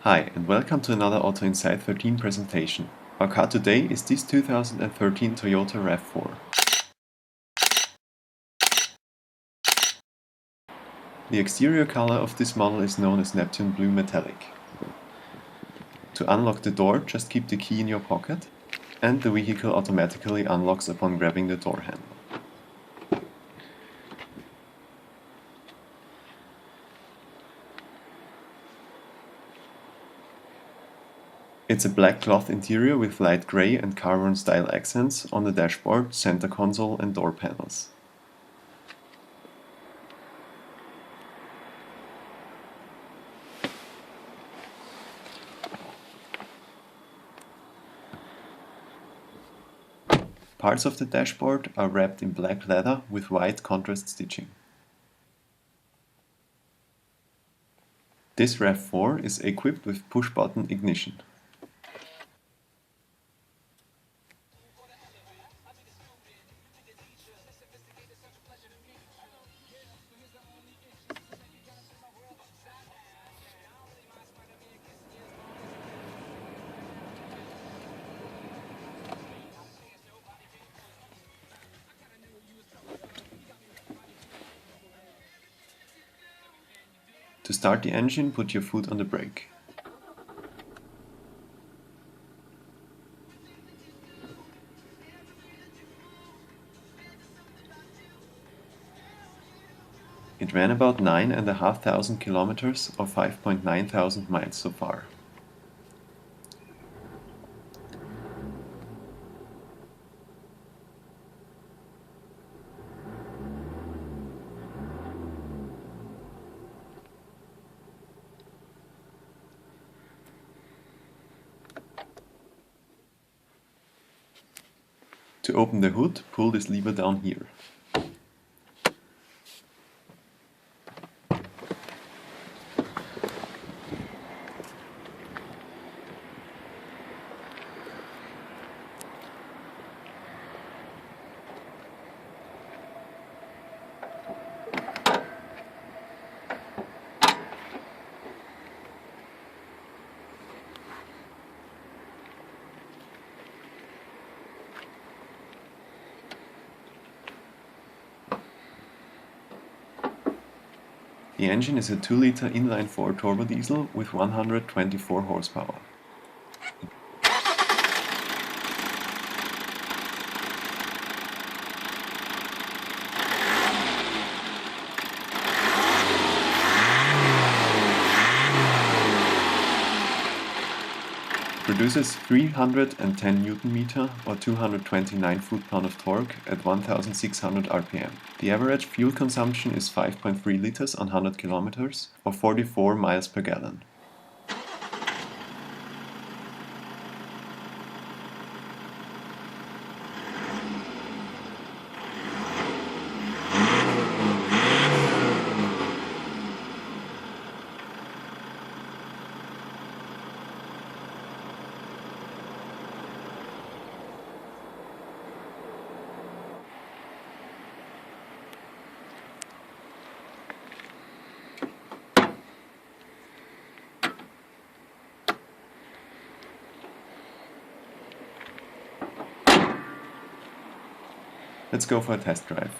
Hi, and welcome to another Auto Insight 13 presentation. Our car today is this 2013 Toyota RAV4. The exterior color of this model is known as Neptune Blue Metallic. To unlock the door, just keep the key in your pocket, and the vehicle automatically unlocks upon grabbing the door handle. It's a black cloth interior with light grey and carbon style accents on the dashboard, center console and door panels. Parts of the dashboard are wrapped in black leather with white contrast stitching. This RAV4 is equipped with push-button ignition. To start the engine, put your foot on the brake. It ran about 9,500 kilometers or 5.9 thousand miles so far. To open the hood, pull this lever down here. The engine is a 2-liter inline-4 turbo diesel with 124 horsepower. Produces 310 Nm or 229 foot-pound of torque at 1600 rpm. The average fuel consumption is 5.3 liters on 100 km or 44 miles per gallon. Let's go for a test drive.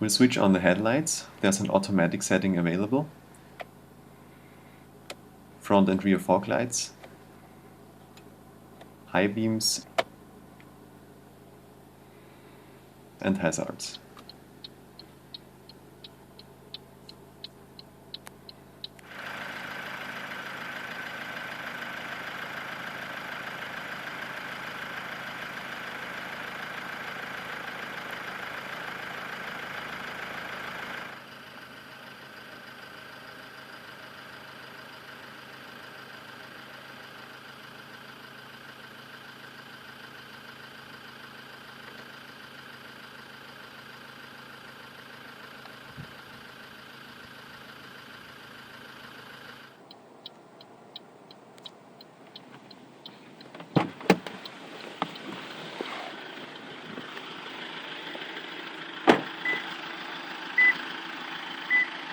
We'll switch on the headlights. There's an automatic setting available. Front and rear fog lights, high beams, and hazards.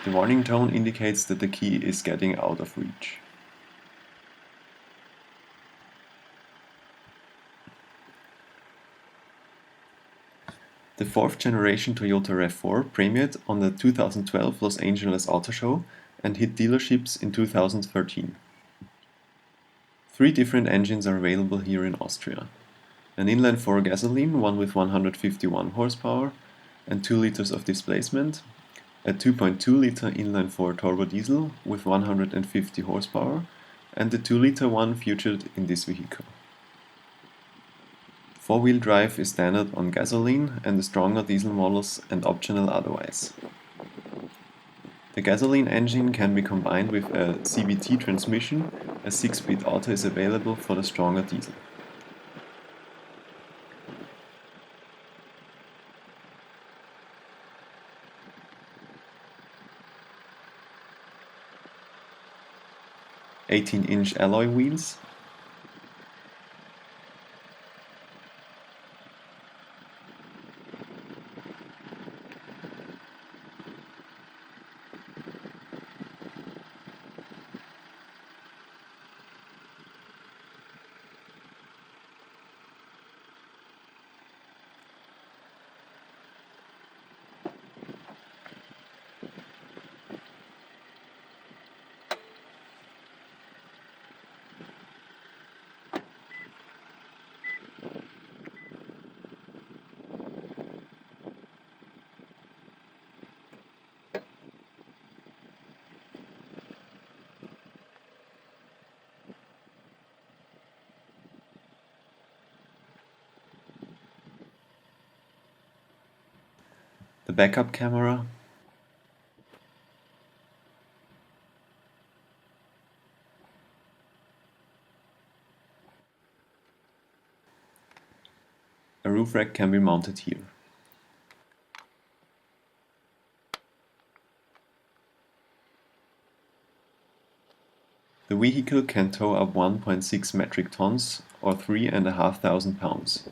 The warning tone indicates that the key is getting out of reach. The fourth generation Toyota RAV4 premiered on the 2012 Los Angeles Auto Show and hit dealerships in 2013. 3 different engines are available here in Austria. An inline-4 gasoline, one with 151 horsepower and 2 liters of displacement, a 2.2-liter inline-4 turbo diesel with 150 horsepower, and the 2-liter one featured in this vehicle. 4-wheel drive is standard on gasoline and the stronger diesel models and optional otherwise. The gasoline engine can be combined with a CVT transmission. A 6-speed auto is available for the stronger diesel. (18-inch) alloy wheels, the backup camera, a roof rack can be mounted here. The vehicle can tow up 1.6 metric tons or 3,500 pounds.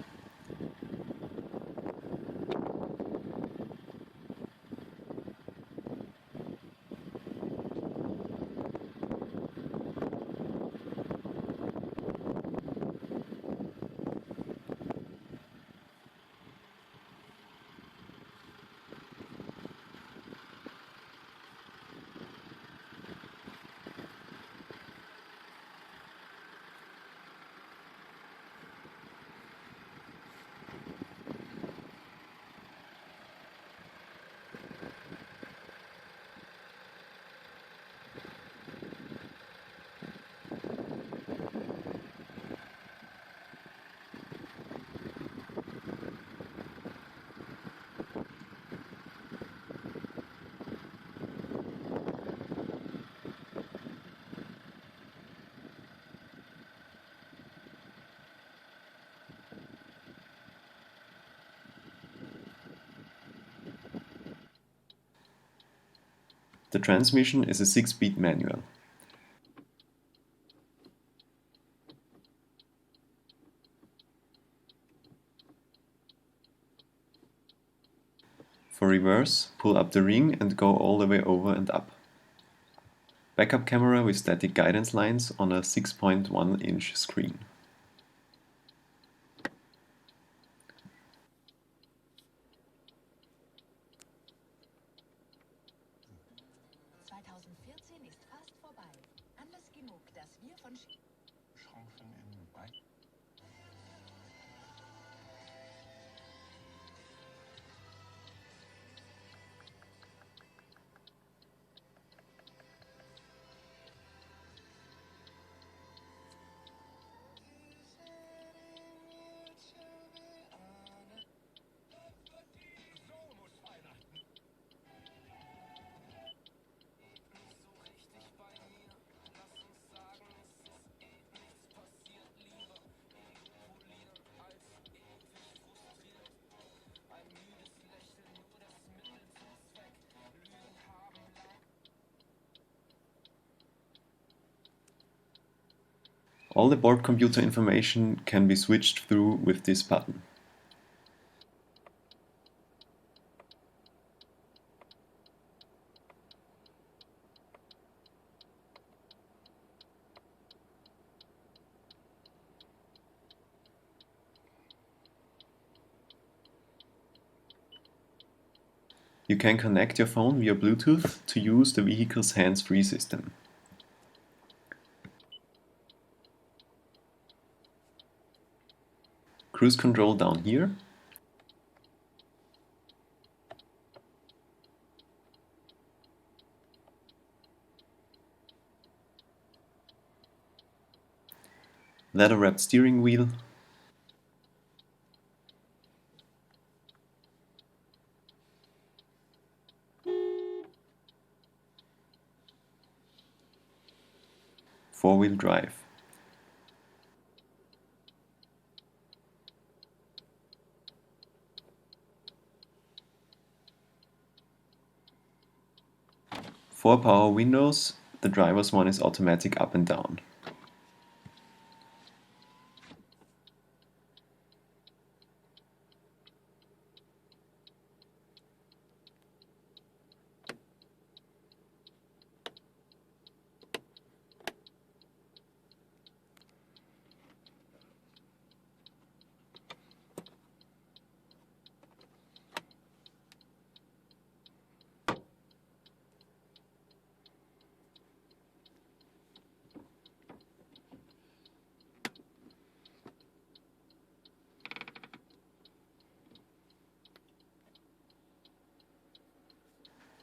The transmission is a 6-speed manual. For reverse, pull up the ring and go all the way over and up. Backup camera with static guidance lines on a 6.1-inch screen. All the board computer information can be switched through with this button. You can connect your phone via Bluetooth to use the vehicle's hands-free system. Cruise control down here. Leather-wrapped steering wheel. Four-wheel drive. Four power windows. The driver's one is automatic up and down.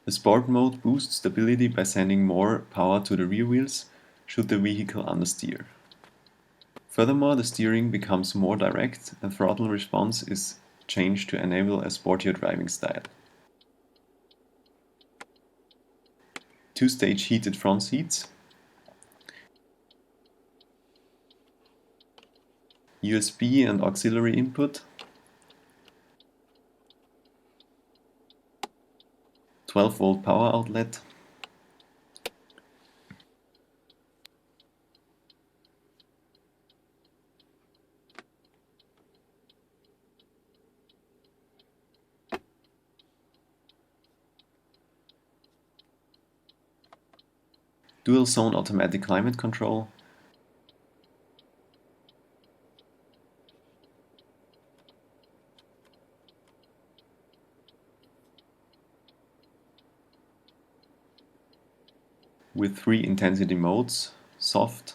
The Sport mode boosts stability by sending more power to the rear wheels should the vehicle understeer. Furthermore, the steering becomes more direct and throttle response is changed to enable a sportier driving style. Two-stage heated front seats. USB and auxiliary input. 12-volt power outlet. Dual zone automatic climate control. With 3 intensity modes: soft,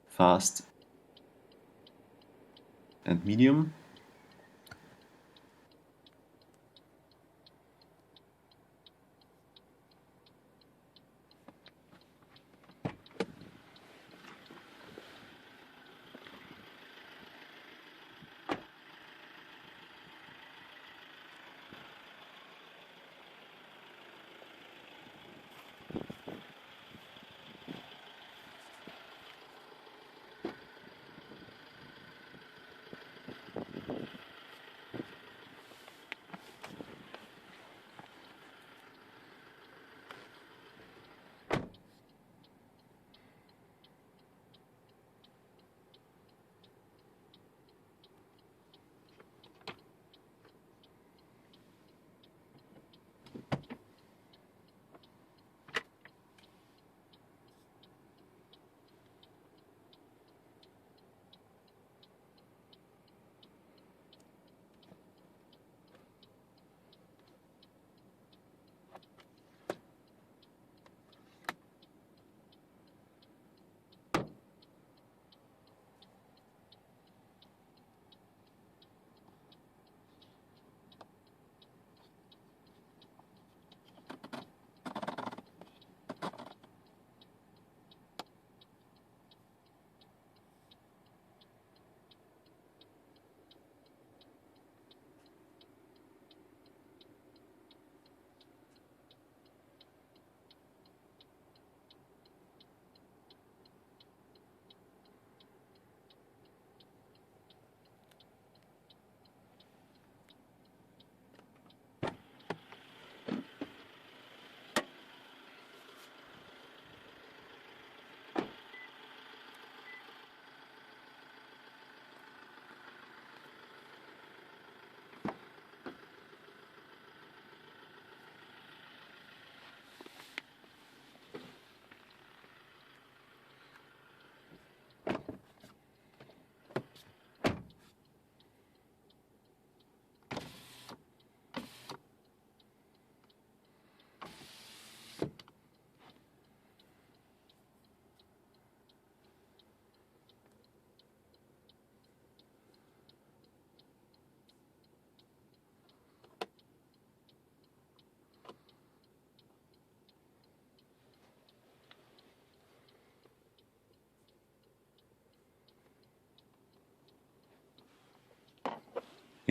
fast and medium.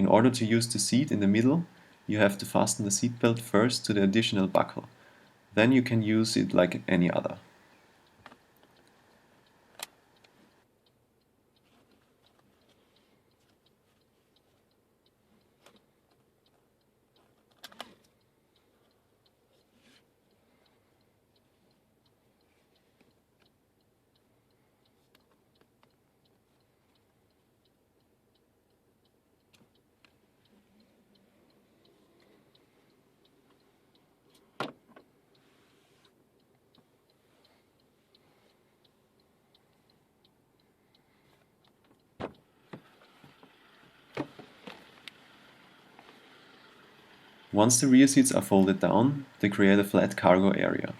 In order to use the seat in the middle, you have to fasten the seatbelt first to the additional buckle. Then you can use it like any other. Once the rear seats are folded down, they create a flat cargo area.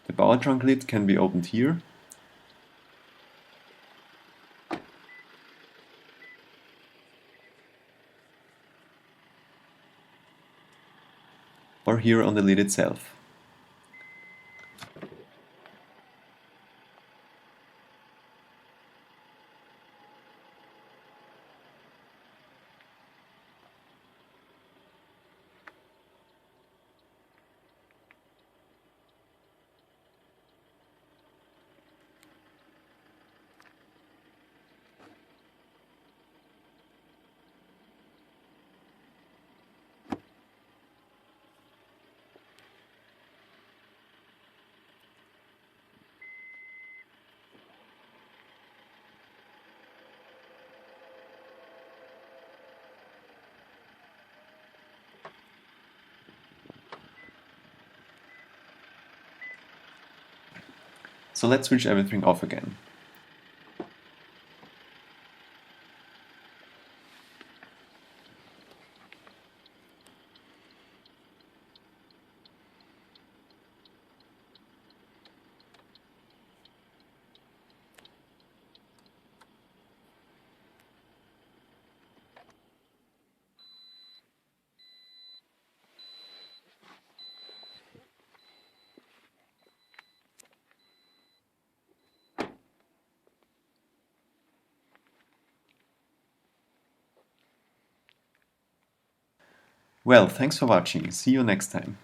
The power trunk lid can be opened here, or here on the lid itself. So let's switch everything off again. Well, thanks for watching. See you next time.